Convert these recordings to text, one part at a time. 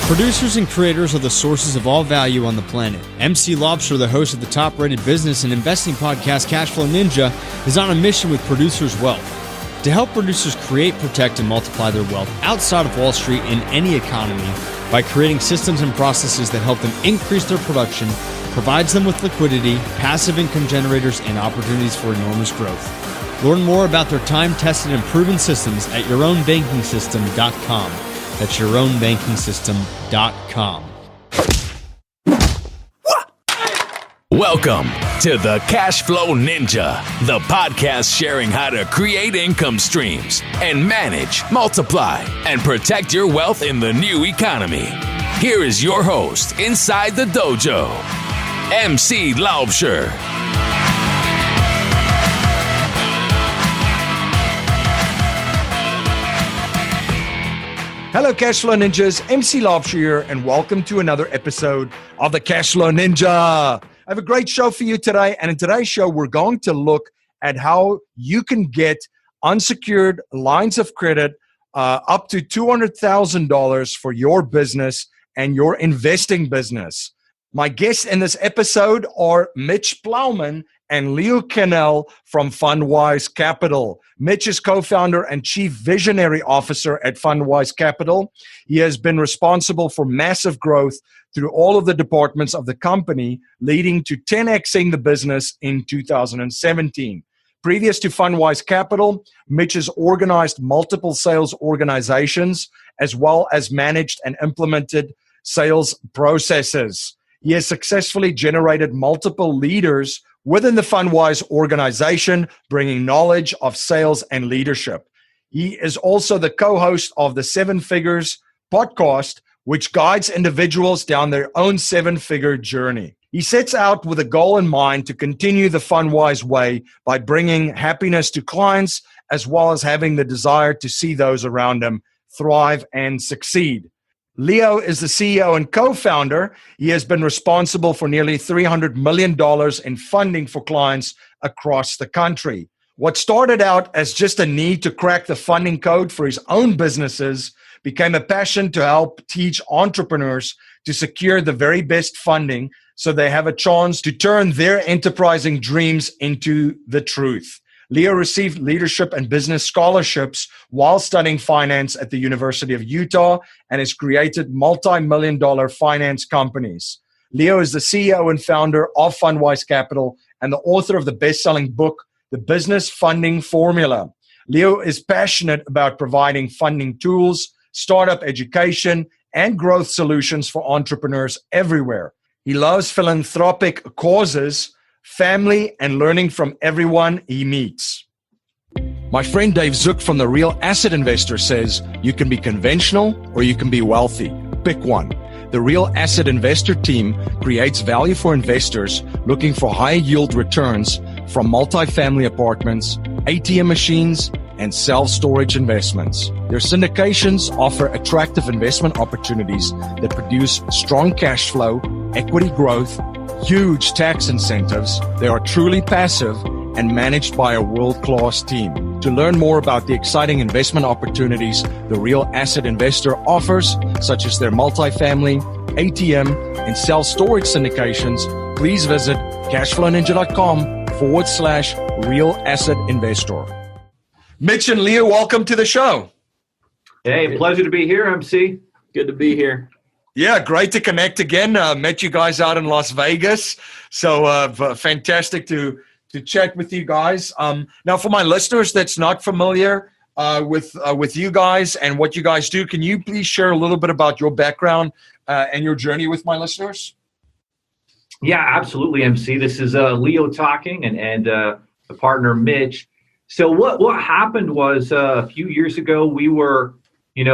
Producers and creators are the sources of all value on the planet. MC Lobster, the host of the top-rated business and investing podcast Cashflow Ninja, is on a mission with Producers Wealth to help producers create, protect, and multiply their wealth outside of Wall Street in any economy by creating systems and processes that help them increase their production, provides them with liquidity, passive income generators, and opportunities for enormous growth. Learn more about their time-tested and proven systems at yourownbankingsystem.com. That's yourownbankingsystem.com. Welcome to the Cashflow Ninja, the podcast sharing how to create income streams and manage, multiply, and protect your wealth in the new economy. Here is your host inside the dojo, MC Lobster. Hello, Cashflow Ninjas. MC Lobster here, and welcome to another episode of the Cashflow Ninja. I have a great show for you today, and in today's show, we're going to look at how you can get unsecured lines of credit up to $200,000 for your business and your investing business. My guests in this episode are Mitch Plowman and Leo Kanell from Fundwise Capital. Mitch is co-founder and chief visionary officer at Fundwise Capital. He has been responsible for massive growth through all of the departments of the company, leading to 10xing the business in 2017. Previous to Fundwise Capital, Mitch has organized multiple sales organizations as well as managed and implemented sales processes. He has successfully generated multiple leaders within the Fundwise organization, bringing knowledge of sales and leadership. He is also the co-host of the Seven Figures podcast, which guides individuals down their own seven-figure journey. He sets out with a goal in mind to continue the Fundwise way by bringing happiness to clients, as well as having the desire to see those around him thrive and succeed. Leo is the CEO and co-founder. He has been responsible for nearly $300 million in funding for clients across the country. What started out as just a need to crack the funding code for his own businesses became a passion to help teach entrepreneurs to secure the very best funding so they have a chance to turn their enterprising dreams into the truth. Leo received leadership and business scholarships while studying finance at the University of Utah and has created multi-million-dollar finance companies. Leo is the CEO and founder of Fundwise Capital and the author of the best-selling book, The Business Funding Formula. Leo is passionate about providing funding tools, startup education, and growth solutions for entrepreneurs everywhere. He loves philanthropic causes, family, and learning from everyone he meets. My friend Dave Zook from The Real Asset Investor says you can be conventional or you can be wealthy. Pick one. The Real Asset Investor team creates value for investors looking for high yield returns from multifamily apartments, ATM machines, and self-storage investments. Their syndications offer attractive investment opportunities that produce strong cash flow, equity growth, huge tax incentives. They are truly passive and managed by a world-class team. To learn more about the exciting investment opportunities the Real Asset Investor offers, such as their multifamily, ATM, and self-storage syndications, please visit cashflowninja.com/Real Asset Investor. Mitch and Leo, welcome to the show. Hey, pleasure to be here, MC. Good to be here. Yeah, great to connect again. Met you guys out in Las Vegas. So fantastic to chat with you guys. Now, for my listeners that's not familiar with you guys and what you guys do, can you please share a little bit about your background and your journey with my listeners? Yeah, absolutely, MC. This is Leo talking and the partner, Mitch. So what happened was a few years ago, we were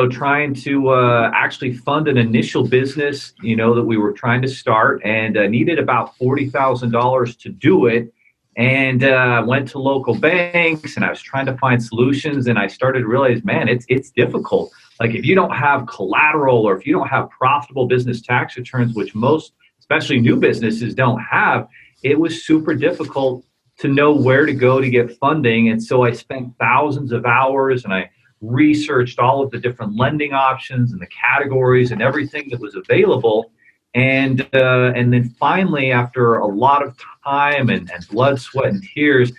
trying to actually fund an initial business, that we were trying to start and needed about $40,000 to do it. And went to local banks and I was trying to find solutions. And I started to realize, man, it's difficult. Like if you don't have collateral or if you don't have profitable business tax returns, which most, especially new businesses, don't have, it was super difficult to know where to go to get funding. And so I spent thousands of hours and I researched all of the different lending options and the categories and everything that was available. And then finally, after a lot of time and blood, sweat, and tears,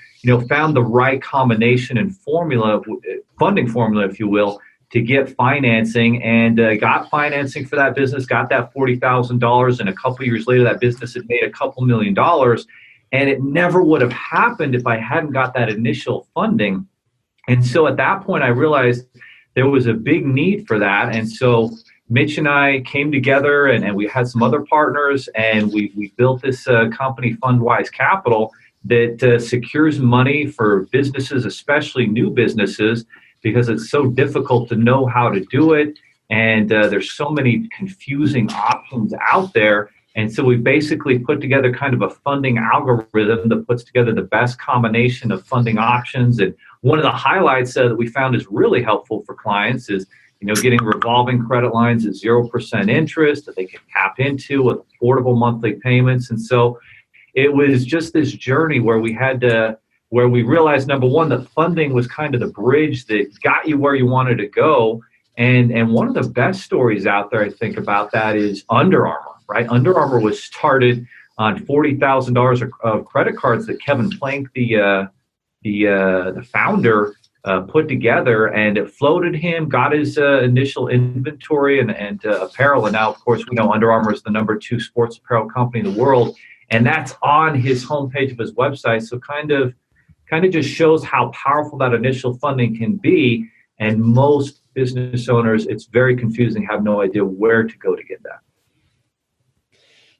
found the right combination and funding formula, if you will, to get financing, and got financing for that business, got that $40,000, and a couple of years later, that business had made a couple $1 million. And it never would have happened if I hadn't got that initial funding. And so at that point, I realized there was a big need for that. And so Mitch and I came together, and we had some other partners, and we built this company, Fundwise Capital, that secures money for businesses, especially new businesses, because it's so difficult to know how to do it. And there's so many confusing options out there. And so we basically put together kind of a funding algorithm that puts together the best combination of funding options. And one of the highlights that we found is really helpful for clients is, getting revolving credit lines at 0% interest that they can tap into with affordable monthly payments. And so it was just this journey where we realized, number one, that funding was kind of the bridge that got you where you wanted to go. And one of the best stories out there, I think, about that is Under Armour. Right, Under Armour was started on $40,000 of credit cards that Kevin Plank, the founder, put together, and it floated him, got his initial inventory and apparel, and now, of course, we know Under Armour is the number 2 sports apparel company in the world, and that's on his homepage of his website. So kind of just shows how powerful that initial funding can be, and most business owners, it's very confusing, have no idea where to go to get that.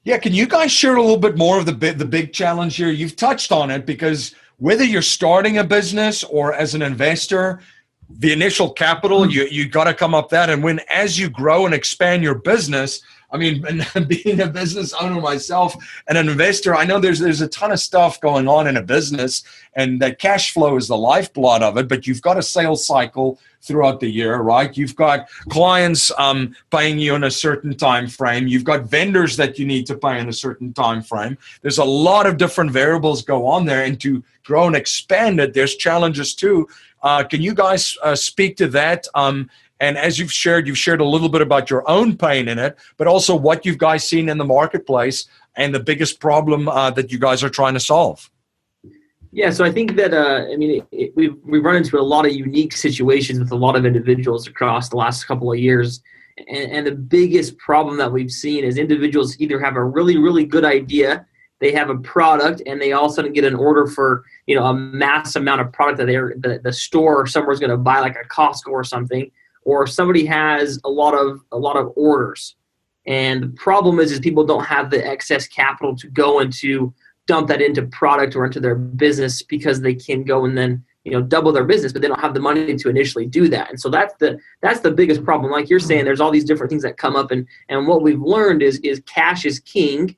Yeah, can you guys share a little bit more of the big challenge here? You've touched on it, because whether you're starting a business or as an investor, the initial capital, you got to come up that. And as you grow and expand your business, I mean, being a business owner myself and an investor, I know there's a ton of stuff going on in a business, and that cash flow is the lifeblood of it, but you've got a sales cycle throughout the year, right? You've got clients paying you in a certain time frame. You've got vendors that you need to pay in a certain time frame. There's a lot of different variables go on there, and to grow and expand it, there's challenges too. Can you guys speak to that? And as you've shared a little bit about your own pain in it, but also what you've guys seen in the marketplace and the biggest problem that you guys are trying to solve. Yeah, so I think that, we've run into a lot of unique situations with a lot of individuals across the last couple of years. And the biggest problem that we've seen is individuals either have a really, really good idea, they have a product, and they all of a sudden get an order for, a mass amount of product that the store somewhere's going to buy, like a Costco or something, or somebody has a lot of orders. And the problem is people don't have the excess capital to go into dump that into product or into their business, because they can go and then double their business, but they don't have the money to initially do that. And so that's the biggest problem. Like you're saying, there's all these different things that come up, and what we've learned is cash is king,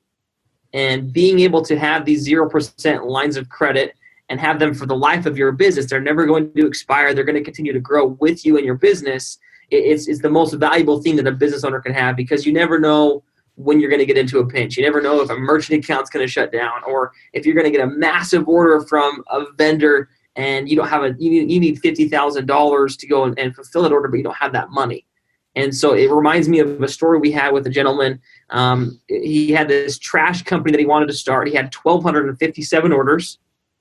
and being able to have these 0% lines of credit and have them for the life of your business. They're never going to expire. They're going to continue to grow with you and your business. It's the most valuable thing that a business owner can have, because you never know when you're going to get into a pinch. You never know if a merchant account's going to shut down, or if you're going to get a massive order from a vendor and you don't have you need $50,000 to go and fulfill that order, but you don't have that money. And so it reminds me of a story we had with a gentleman. He had this trash company that he wanted to start. He had 1,257 orders,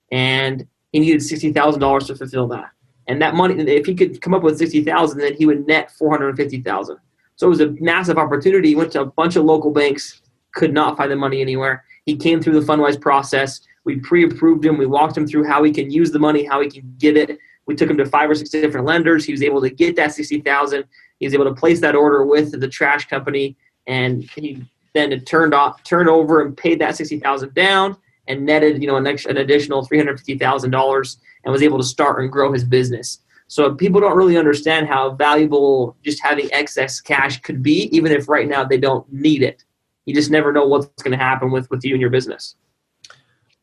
and he needed $60,000 to fulfill that. And that money, if he could come up with $60,000, then he would net $450,000. So it was a massive opportunity. He went to a bunch of local banks, could not find the money anywhere. He came through the Fundwise process. We pre-approved him. We walked him through how he can use the money, how he can get it. We took him to 5 or 6 different lenders. He was able to get that $60,000. He was able to place that order with the trash company, and he then turned over and paid that $60,000 down and netted an additional $350,000 and was able to start and grow his business. So people don't really understand how valuable just having excess cash could be, even if right now they don't need it. You just never know what's going to happen with you and your business.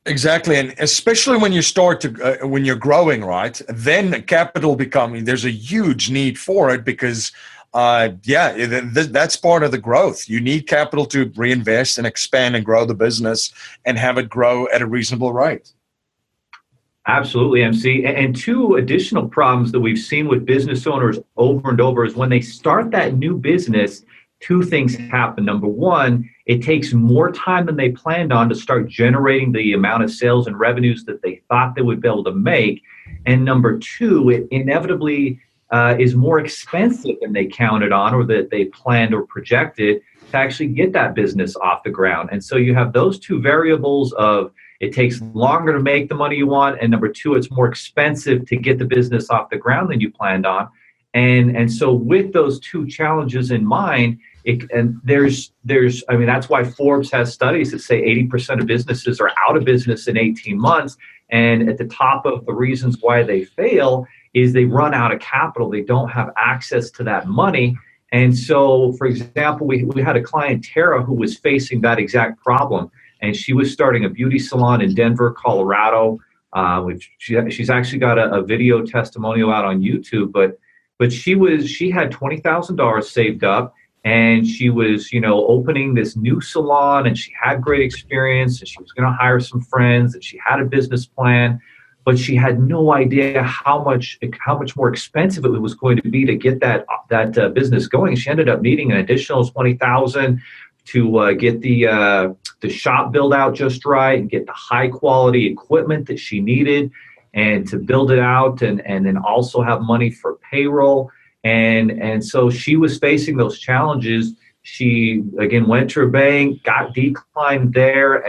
Exactly, and especially when you start when you're growing, right? Then capital there's a huge need for it, because that's part of the growth. You need capital to reinvest and expand and grow the business and have it grow at a reasonable rate. Absolutely, MC. And two additional problems that we've seen with business owners over and over is when they start that new business, two things happen. Number one, it takes more time than they planned on to start generating the amount of sales and revenues that they thought they would be able to make. And number two, it inevitably is more expensive than they counted on or that they planned or projected to actually get that business off the ground. And so you have those two variables of it takes longer to make the money you want, and number two, it's more expensive to get the business off the ground than you planned on. And so with those two challenges in mind, that's why Forbes has studies that say 80% of businesses are out of business in 18 months. And at the top of the reasons why they fail is they run out of capital. They don't have access to that money. And so, for example, we had a client, Tara, who was facing that exact problem. And she was starting a beauty salon in Denver, Colorado, which she's actually got a video testimonial out on YouTube. But she had $20,000 saved up, and she was, opening this new salon, and she had great experience, and she was going to hire some friends, and she had a business plan, but she had no idea how much more expensive it was going to be to get that business going. She ended up needing an additional $20,000 to get the shop built out just right and get the high quality equipment that she needed and to build it out and then also have money for payroll. And so she was facing those challenges. She, again, went to her bank, got declined there.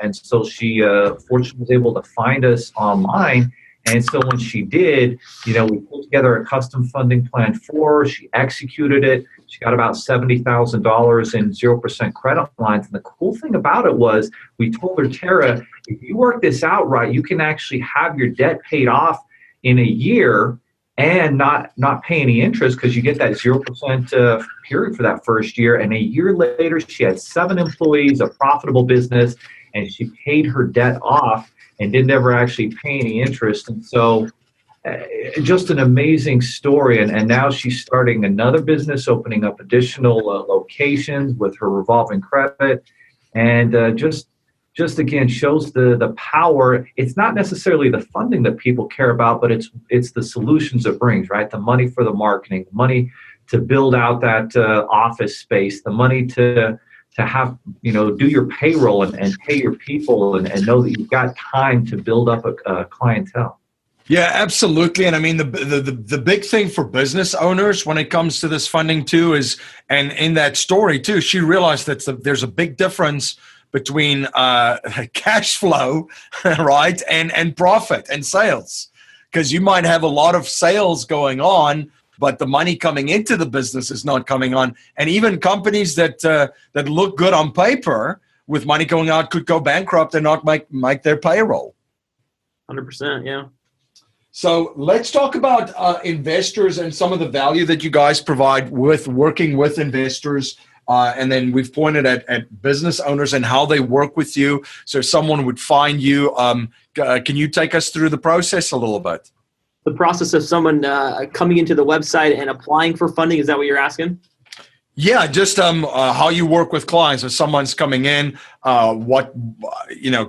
And so she fortunately was able to find us online. And so when she did, we put together a custom funding plan for her. She executed it. She got about $70,000 in 0% credit lines. And the cool thing about it was we told her, Tara, if you work this out right, you can actually have your debt paid off in a year and not pay any interest because you get that 0% period for that first year. And a year later, she had 7 employees, a profitable business, and she paid her debt off and didn't ever actually pay any interest. And so just an amazing story. And now she's starting another business, opening up additional locations with her revolving credit. And just again shows the power. It's not necessarily the funding that people care about, but it's the solutions it brings, right? The money for the marketing, the money to build out that office space, the money to have, do your payroll and pay your people and know that you've got time to build up a clientele. Yeah, absolutely. And I mean, the big thing for business owners when it comes to this funding too is, and in that story too, she realized that there's a big difference between cash flow, right, and profit and sales. Because you might have a lot of sales going on, but the money coming into the business is not coming on. And even companies that look good on paper with money going out could go bankrupt and not make their payroll. 100%, yeah. So let's talk about investors and some of the value that you guys provide with working with investors. And then we've pointed at business owners and how they work with you. So someone would find you. Can you take us through the process a little bit? The process of someone coming into the website and applying for funding, is that what you're asking? Yeah, just how you work with clients. If someone's coming in, what,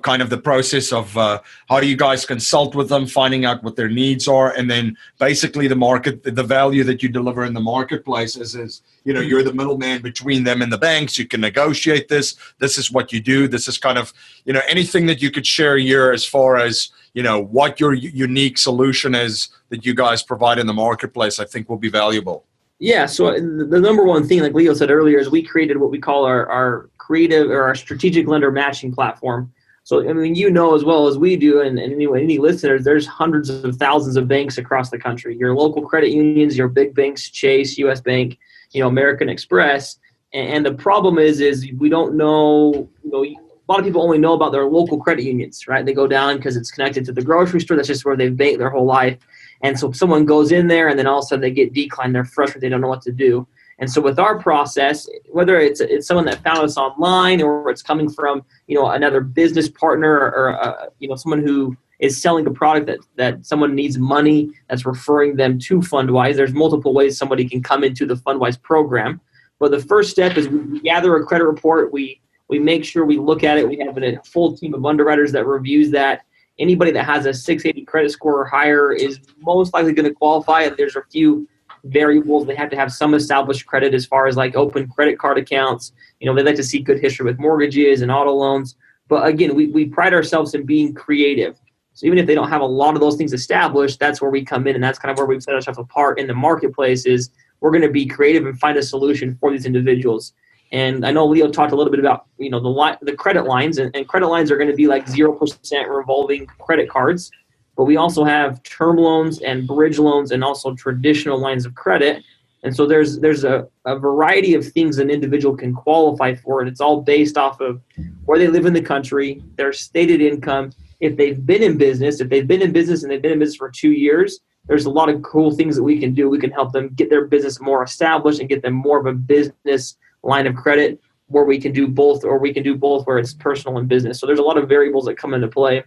kind of the process of how do you guys consult with them, finding out what their needs are, and then basically the value that you deliver in the marketplace is you're the middleman between them and the banks. You can negotiate this. This is what you do. This is kind of, anything that you could share here as far as, what your unique solution is that you guys provide in the marketplace, I think will be valuable. Yeah, so the number one thing, like Leo said earlier, is we created what we call our creative or our strategic lender matching platform. So, I mean, as well as we do, and any listeners, there's hundreds of thousands of banks across the country. Your local credit unions, your big banks, Chase, U.S. Bank, American Express. And the problem is we don't know, a lot of people only know about their local credit unions, right? They go down because it's connected to the grocery store. That's just where they've banked their whole life. And so someone goes in there and then all of a sudden they get declined. They're frustrated. They don't know what to do. And so with our process, whether it's someone that found us online or it's coming from, another business partner or, someone who is selling a product that someone needs money that's referring them to Fundwise, there's multiple ways somebody can come into the Fundwise program. But the first step is we gather a credit report. We make sure we look at it. We have a full team of underwriters that reviews that. anybody that has a 680 credit score or higher is most likely going to qualify. And there's a few variables. They have to have some established credit as far as like open credit card accounts. They like to see good history with mortgages and auto loans. But again, we pride ourselves in being creative. So even if they don't have a lot of those things established, that's where we come in, and that's kind of where we've set ourselves apart in the marketplace. Is we're going to be creative and find a solution for these individuals. And I know Leo talked a little bit about the credit lines, and credit lines are going to be like 0% revolving credit cards. But we also have term loans and bridge loans and also traditional lines of credit. And so there's a variety of things an individual can qualify for, and it's all based off of where they live in the country, their stated income, if they've been in business. If they've been in business and they've been in business for 2 years, there's a lot of cool things that we can do. We can help them get their business more established and get them more of a business line of credit where we can do both, or we can do both where it's personal and business. So there's a lot of variables that come into play.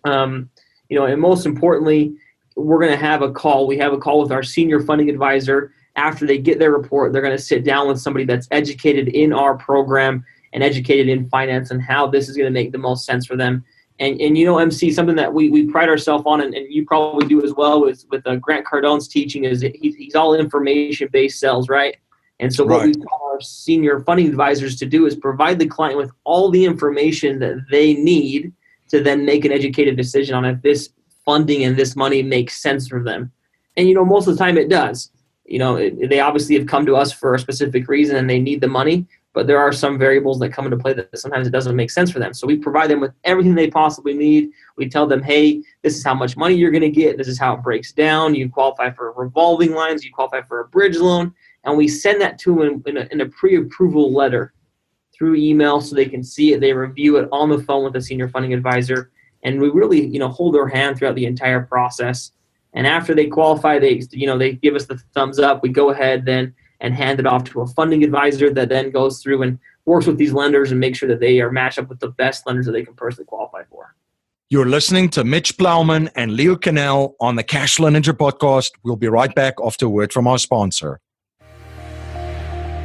And most importantly, we're going to have a call. We have a call with our senior funding advisor. After they get their report, they're going to sit down with somebody that's educated in our program and educated in finance and how this is going to make the most sense for them. And MC, something that we pride ourselves on, and you probably do as well with Grant Cardone's teaching, is he's all information-based sales, right? And so what we call our senior funding advisors to do is provide the client with all the information that they need to then make an educated decision on if this funding and this money makes sense for them. And, most of the time it does. They obviously have come to us for a specific reason and they need the money, but there are some variables that come into play that sometimes it doesn't make sense for them. So we provide them with everything they possibly need. We tell them, hey, this is how much money you're going to get. This is how it breaks down. You qualify for revolving lines. You qualify for a bridge loan. And we send that to them in a pre-approval letter through email so they can see it. They review it on the phone with a senior funding advisor. And we really, hold their hand throughout the entire process. And after they qualify, they give us the thumbs up. We go ahead then and hand it off to a funding advisor that then goes through and works with these lenders and makes sure that they are matched up with the best lenders that they can personally qualify for. You're listening to Mitch Plowman and Leo Kanell on the Cashflow Ninja podcast. We'll be right back after a word from our sponsor.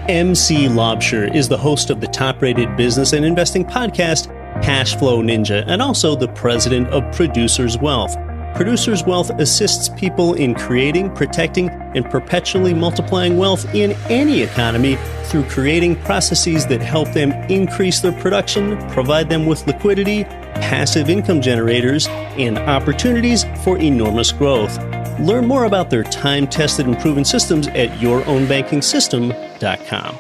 MC Lobsher is the host of the top-rated business and investing podcast, Cashflow Ninja, and also the president of Producers Wealth. Producers Wealth assists people in creating, protecting, and perpetually multiplying wealth in any economy through creating processes that help them increase their production, provide them with liquidity, passive income generators, and opportunities for enormous growth. Learn more about their time-tested and proven systems at yourownbankingsystem.com.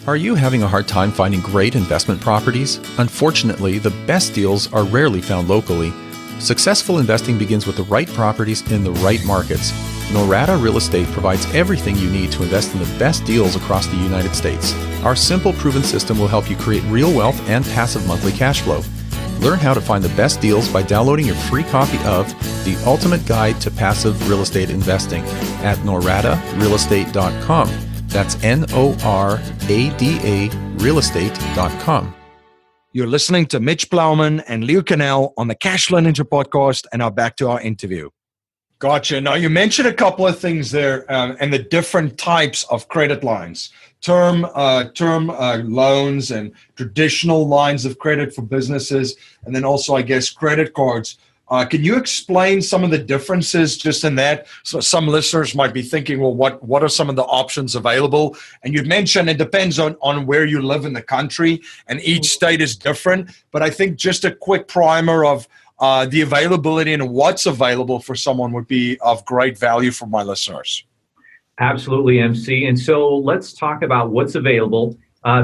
Are you having a hard time finding great investment properties? Unfortunately, the best deals are rarely found locally. Successful investing begins with the right properties in the right markets. Norada Real Estate provides everything you need to invest in the best deals across the United States. Our simple, proven system will help you create real wealth and passive monthly cash flow. Learn how to find the best deals by downloading your free copy of The Ultimate Guide to Passive Real Estate Investing at noradarealestate.com. That's NORADA realestate.com. You're listening to Mitch Plowman and Leo Kanell on the Cashflow Ninja podcast, and now back to our interview. Gotcha. Now, you mentioned a couple of things there and the different types of credit lines, term loans and traditional lines of credit for businesses, and then also, I guess, credit cards. Can you explain some of the differences just in that? So some listeners might be thinking, well, what are some of the options available? And you'd mentioned it depends on where you live in the country, and each state is different. But I think just a quick primer of the availability and what's available for someone would be of great value for my listeners. Absolutely, MC. And so let's talk about what's available.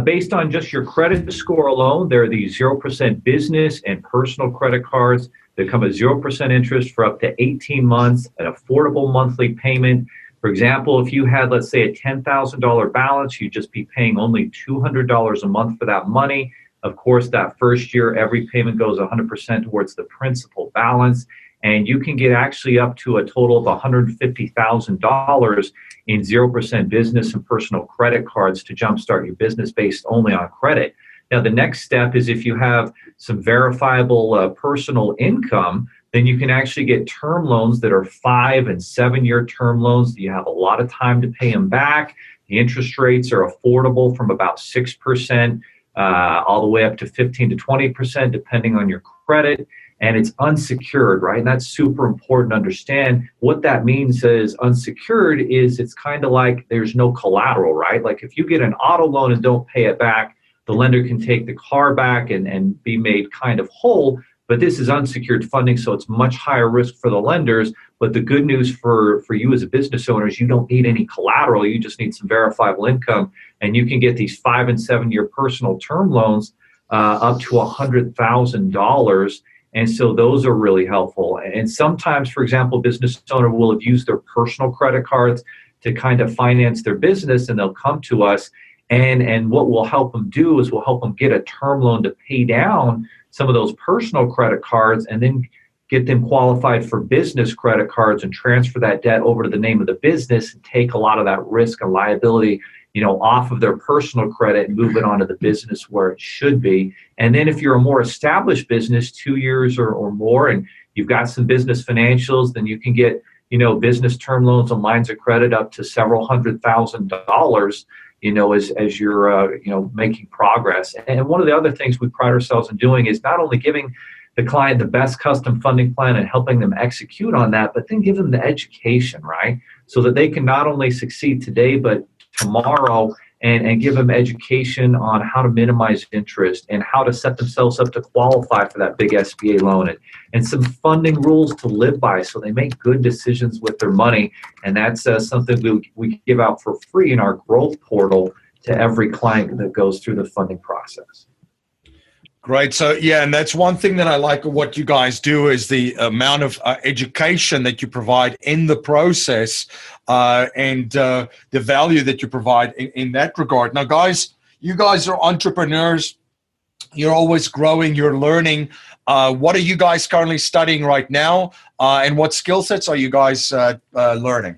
Based on just your credit score alone, there are these 0% business and personal credit cards that come at 0% interest for up to 18 months, an affordable monthly payment. For example, if you had, let's say, a $10,000 balance, you'd just be paying only $200 a month for that money. Of course, that first year, every payment goes 100% towards the principal balance, and you can get actually up to a total of $150,000 in 0% business and personal credit cards to jumpstart your business based only on credit. Now, the next step is if you have some verifiable personal income, then you can actually get term loans that are 5 and 7 year term loans. You have a lot of time to pay them back. The interest rates are affordable from about 6% all the way up to 15 to 20%, depending on your credit. and it's unsecured, right? And that's super important to understand. What that means is unsecured is it's kind of like there's no collateral, right? Like if you get an auto loan and don't pay it back, the lender can take the car back and be made kind of whole. But this is unsecured funding, so it's much higher risk for the lenders. But the good news for you as a business owner is you don't need any collateral. You just need some verifiable income, and you can get these 5 and 7 year personal term loans up to $100,000. And so those are really helpful. And sometimes, for example, business owner will have used their personal credit cards to kind of finance their business, and they'll come to us. And what we'll help them do is we'll help them get a term loan to pay down some of those personal credit cards, and then get them qualified for business credit cards and transfer that debt over to the name of the business and take a lot of that risk and liability, off of their personal credit and move it onto the business where it should be. And then if you're a more established business, 2 years or more, and you've got some business financials, then you can get, business term loans and lines of credit up to several $100,000, as you're, making progress. And one of the other things we pride ourselves in doing is not only giving the client the best custom funding plan and helping them execute on that, but then give them the education, right? So that they can not only succeed today, but tomorrow, and give them education on how to minimize interest and how to set themselves up to qualify for that big SBA loan, and some funding rules to live by so they make good decisions with their money. And that's something we give out for free in our growth portal to every client that goes through the funding process. Great. So, yeah, and that's one thing that I like of what you guys do is the amount of education that you provide in the process and the value that you provide in that regard. Now, guys, you guys are entrepreneurs. You're always growing. You're learning. What are you guys currently studying right now? And what skill sets are you guys learning?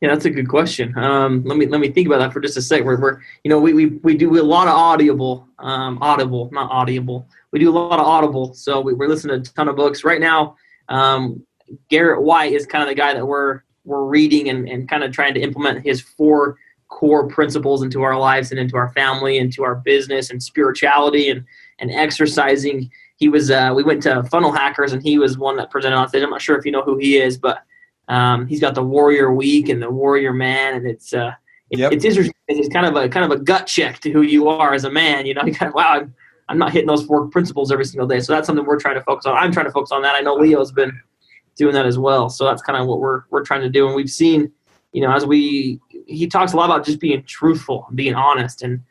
Yeah, that's a good question. Let me think about that for just a sec. We do a lot of audible, not audible. We do a lot of audible, so we're listening to a ton of books right now. Garrett White is kind of the guy that we're reading and kind of trying to implement his 4 core principles into our lives and into our family, into our business and spirituality and exercising. He was we went to Funnel Hackers, and he was one that presented on stage. I'm not sure if you know who he is, but he's got the Warrior Week and the Warrior Man, and it's interesting. It's kind of a gut check to who you are as a man. You kind of, wow, I'm not hitting those 4 principles every single day. So that's something we're trying to focus on. I'm trying to focus on that. I know Leo's been doing that as well. So that's kind of what we're trying to do. And we've seen, he talks a lot about just being truthful, being honest, and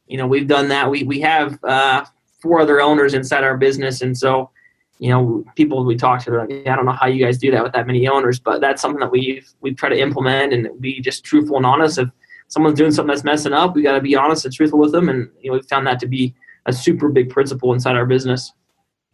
we've done that. We have 4 other owners inside our business, and so. People we talk to, they're like, I don't know how you guys do that with that many owners, but that's something that we've tried to implement and be just truthful and honest. If someone's doing something that's messing up, we got to be honest and truthful with them. And, we've found that to be a super big principle inside our business.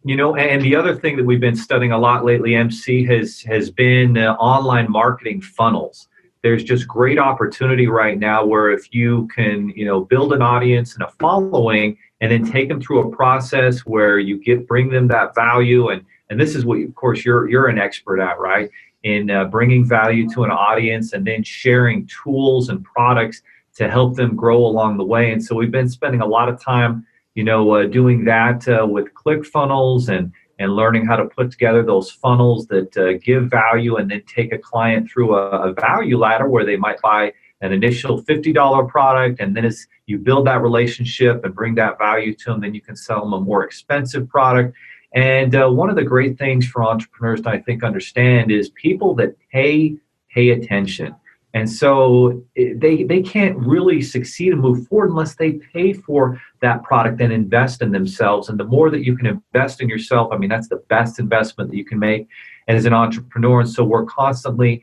And the other thing that we've been studying a lot lately, MC, has been online marketing funnels. There's just great opportunity right now where if you can, build an audience and a following, and then take them through a process where you bring them that value. And this is what, of course, you're an expert at, right? In bringing value to an audience and then sharing tools and products to help them grow along the way. And so we've been spending a lot of time, doing that with ClickFunnels and learning how to put together those funnels that give value and then take a client through a value ladder where they might buy an initial $50 product, and then as you build that relationship and bring that value to them, then you can sell them a more expensive product. And one of the great things for entrepreneurs to, I think, understand is people that pay attention. And so they can't really succeed and move forward unless they pay for that product and invest in themselves. And the more that you can invest in yourself, that's the best investment that you can make as an entrepreneur. And so we're constantly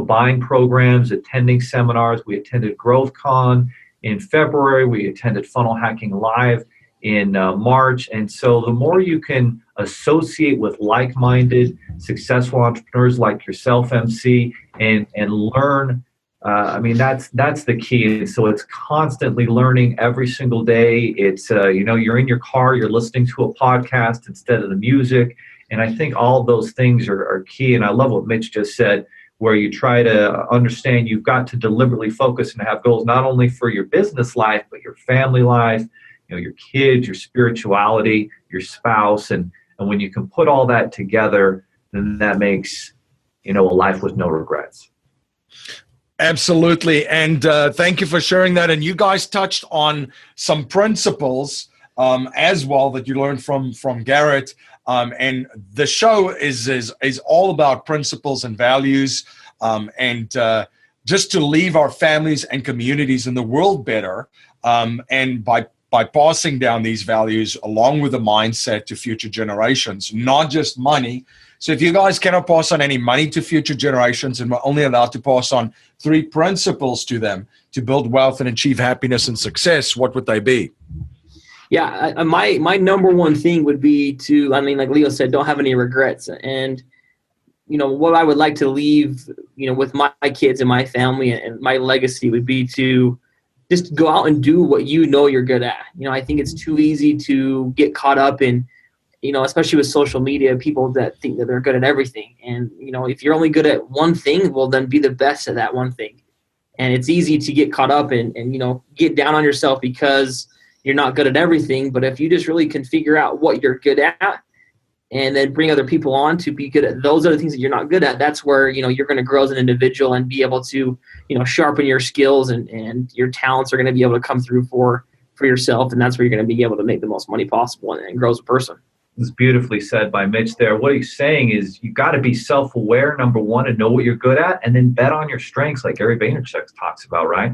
buying programs, attending seminars. We attended GrowthCon in February. We attended Funnel Hacking Live in March. And so the more you can associate with like-minded, successful entrepreneurs like yourself, MC, and learn, that's the key. And so it's constantly learning every single day. It's, you're in your car, you're listening to a podcast instead of the music. And I think all of those things are key. And I love what Mitch just said, where you try to understand you've got to deliberately focus and have goals not only for your business life, but your family life, your kids, your spirituality, your spouse. And And when you can put all that together, then that makes, a life with no regrets. Absolutely. And thank you for sharing that. And you guys touched on some principles as well that you learned from Garrett. And the show is all about principles and values, and just to leave our families and communities and the world better. And by passing down these values along with the mindset to future generations, not just money. So if you guys cannot pass on any money to future generations and we're only allowed to pass on 3 principles to them to build wealth and achieve happiness and success, what would they be? Yeah, my number one thing would be to, like Leo said, don't have any regrets. And, what I would like to leave, with my kids and my family and my legacy would be to just go out and do what you're good at. I think it's too easy to get caught up in, especially with social media, people that think that they're good at everything. And, if you're only good at one thing, well, then be the best at that one thing. And it's easy to get caught up and get down on yourself because you're not good at everything. But if you just really can figure out what you're good at and then bring other people on to be good at those other things that you're not good at, that's where, you're going to grow as an individual and be able to, sharpen your skills and your talents are going to be able to come through for yourself. And that's where you're going to be able to make the most money possible and grow as a person. It's beautifully said by Mitch there. What he's saying is you got to be self-aware, number one, and know what you're good at, and then bet on your strengths like Gary Vaynerchuk talks about, right?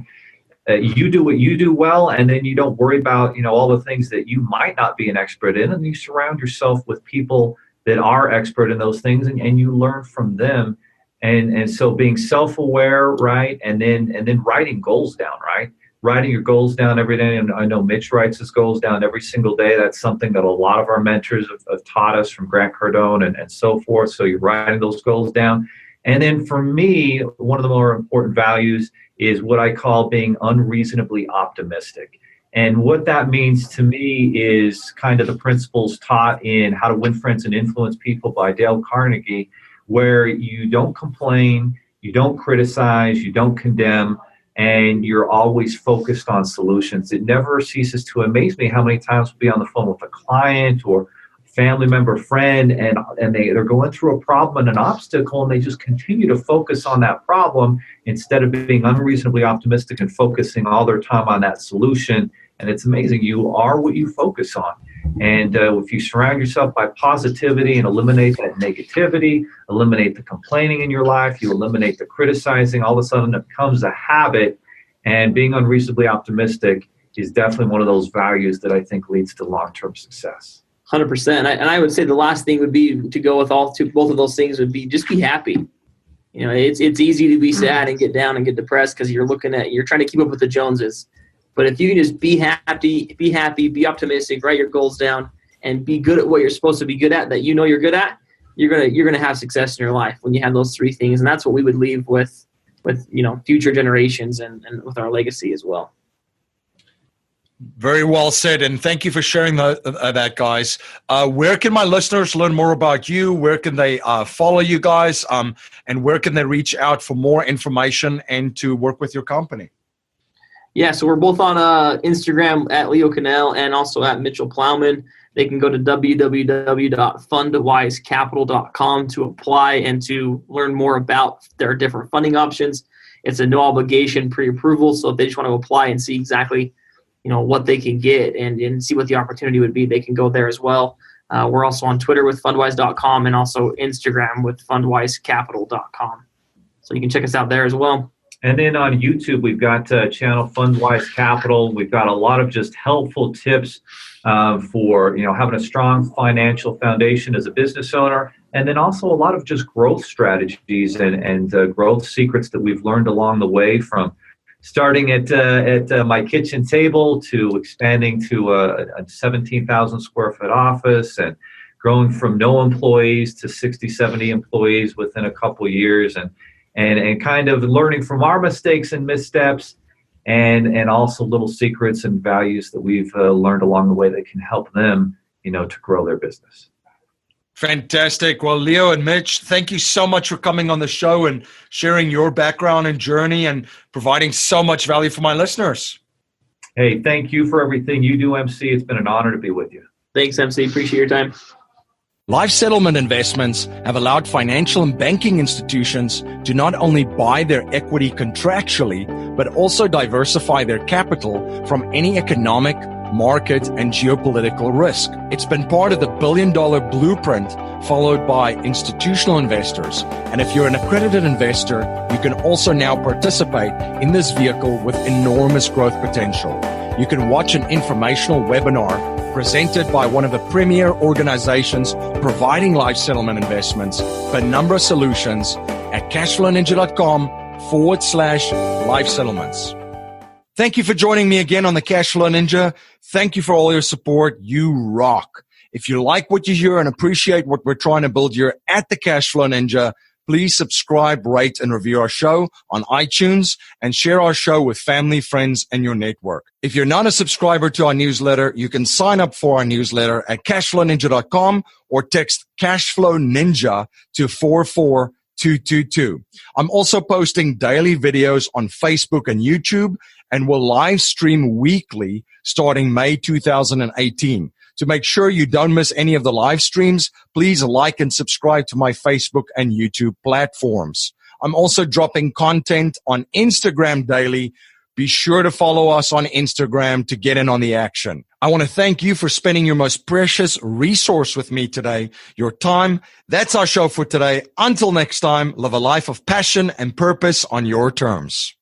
You do what you do well, and then you don't worry about, all the things that you might not be an expert in, and you surround yourself with people that are expert in those things, and you learn from them. And so being self-aware, right, and then writing goals down, right? Writing your goals down every day. And I know Mitch writes his goals down every single day. That's something that a lot of our mentors have taught us, from Grant Cardone and so forth. So you're writing those goals down. And then for me, one of the more important values is what I call being unreasonably optimistic. And what that means to me is kind of the principles taught in How to Win Friends and Influence People by Dale Carnegie, where you don't complain, you don't criticize, you don't condemn, and you're always focused on solutions. It never ceases to amaze me how many times we'll be on the phone with a client or family member, friend, and they're going through a problem and an obstacle, and they just continue to focus on that problem instead of being unreasonably optimistic and focusing all their time on that solution. And it's amazing. You are what you focus on. And if you surround yourself by positivity and eliminate that negativity, eliminate the complaining in your life, you eliminate the criticizing, all of a sudden it becomes a habit. And being unreasonably optimistic is definitely one of those values that I think leads to long-term success. 100%. And I would say the last thing would be to go with both of those things would be just be happy. It's easy to be sad and get down and get depressed because you're trying to keep up with the Joneses. But if you can just be happy, be optimistic, write your goals down, and be good at what you're supposed to be good at, that you're good at, you're gonna have success in your life when you have those 3 things. And that's what we would leave with future generations and with our legacy as well. Very well said, and thank you for sharing that, guys. Where can my listeners learn more about you? Where can they follow you guys? And where can they reach out for more information and to work with your company? Yeah, so we're both on Instagram at Leo Kanell and also at Mitch Plowman. They can go to www.fundwisecapital.com to apply and to learn more about their different funding options. It's a no obligation pre-approval, so if they just want to apply and see exactly what they can get and see what the opportunity would be, they can go there as well. We're also on Twitter with fundwise.com and also Instagram with fundwisecapital.com. So you can check us out there as well. And then on YouTube, we've got channel Fundwise Capital. We've got a lot of just helpful tips for having a strong financial foundation as a business owner, and then also a lot of just growth strategies and growth secrets that we've learned along the way, from starting at my kitchen table to expanding to a 17,000 square foot office and growing from no employees to 60, 70 employees within a couple years, and kind of learning from our mistakes and missteps, and also little secrets and values that we've learned along the way that can help them, to grow their business. Fantastic. Well, Leo and Mitch, thank you so much for coming on the show and sharing your background and journey and providing so much value for my listeners. Hey, thank you for everything you do, MC. It's been an honor to be with you. Thanks, MC. Appreciate your time. Life settlement investments have allowed financial and banking institutions to not only buy their equity contractually, but also diversify their capital from any economic, market, and geopolitical risk. It's been part of the billion-dollar blueprint followed by institutional investors. And if you're an accredited investor, you can also now participate in this vehicle with enormous growth potential. You can watch an informational webinar presented by one of the premier organizations providing life settlement investments, Penumbra Solutions, at cashflowninja.com/life settlements. Thank you for joining me again on the Cashflow Ninja. Thank you for all your support. You rock. If you like what you hear and appreciate what we're trying to build here at the Cashflow Ninja, please subscribe, rate, and review our show on iTunes and share our show with family, friends, and your network. If you're not a subscriber to our newsletter, you can sign up for our newsletter at cashflowninja.com or text Cashflow Ninja to 44222. I'm also posting daily videos on Facebook and YouTube and will live stream weekly starting May 2018. To make sure you don't miss any of the live streams, please like and subscribe to my Facebook and YouTube platforms. I'm also dropping content on Instagram daily. Be sure to follow us on Instagram to get in on the action. I want to thank you for spending your most precious resource with me today, your time. That's our show for today. Until next time, live a life of passion and purpose on your terms.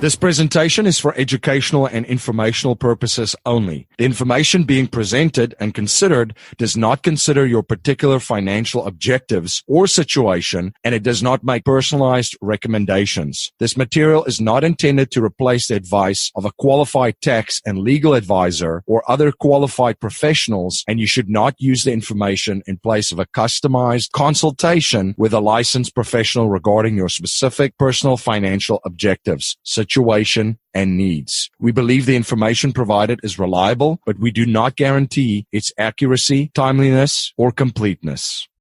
This presentation is for educational and informational purposes only. The information being presented and considered does not consider your particular financial objectives or situation, and it does not make personalized recommendations. This material is not intended to replace the advice of a qualified tax and legal advisor or other qualified professionals, and you should not use the information in place of a customized consultation with a licensed professional regarding your specific personal financial objectives, situation, and needs. We believe the information provided is reliable, but we do not guarantee its accuracy, timeliness, or completeness.